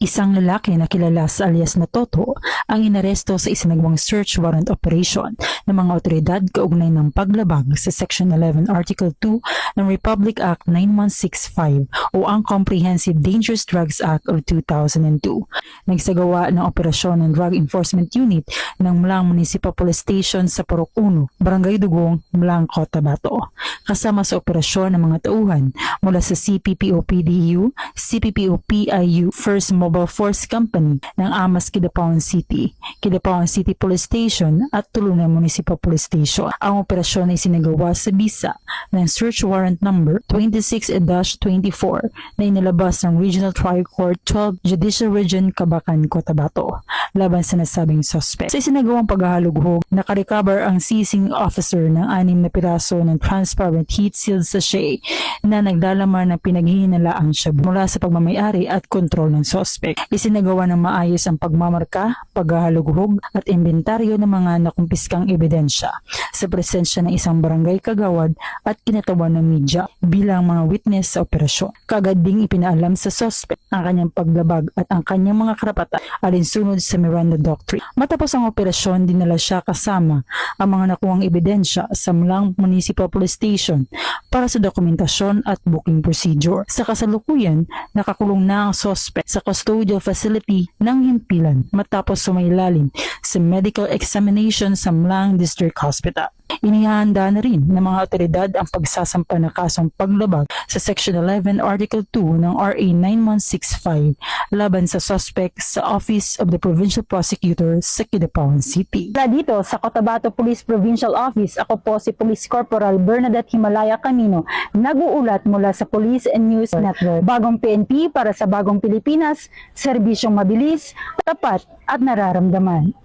Isang lalaki na kilala sa alias na Toto ang inaresto sa isinagawang search warrant operation ng mga otoridad kaugnay ng paglabag sa Section 11 Article 2 ng Republic Act 9165 o ang Comprehensive Dangerous Drugs Act of 2002. Nagsagawa ng operasyon ng Drug Enforcement Unit ng Mlang Municipal Police Station sa Purok 1, Barangay Dugong, Mlang, Cotabato. Kasama sa operasyon ng mga tauhan mula sa CPPO-PDU, CPPO-PIU, First Mobile Force Company ng Amas Kidapawan City, Kidapawan City Police Station at Tulunan Municipal Police Station. Ang operasyon ay sinagawa sa bisa ng Search Warrant Number 26-24 na inilabas ng Regional Trial Court 12 Judicial Region Cabacan, Cotabato laban sa nasabing suspect. Sa isinagawang paghahalughog, nakarecover ang seizing officer ng 6 na piraso ng transparent heat-sealed sachet na naglalaman ng pinaghihinalaang shabu mula sa pagmamayari at kontrol ng suspect. Isinagawa ng maayos ang pagmamarka, paghahalughog at inventaryo ng mga nakumpiskang ebidensya sa presensya ng isang barangay kagawad at kinatawan ng media bilang mga witness sa operasyon. Kaagad ding ipinaalam sa suspect ang kanyang paglabag at ang kanyang mga karapatan alinsunod sa Miranda Doctrine. Matapos ang operasyon, dinala siya kasama ang mga nakuhang ebidensya sa Mlang Municipal Police Station para sa dokumentasyon at booking procedure. Sa kasalukuyan, nakakulong na ang suspect sa custodial facility ng himpilan matapos sumailalim sa medical examination sa Mlang District Hospital. Inihahanda na rin ng mga otoridad ang pagsasampa ng kasong paglabag sa Section 11 Article 2 ng RA 9165 laban sa suspect sa Office of the Provincial Prosecutor sa Kidapawan City. Dito sa Cotabato Police Provincial Office, ako po si Police Corporal Bernadette Himalaya Camino, nag-uulat mula sa Police and News Network. Bagong PNP para sa bagong Pilipinas, serbisyong mabilis, tapat at nararamdaman.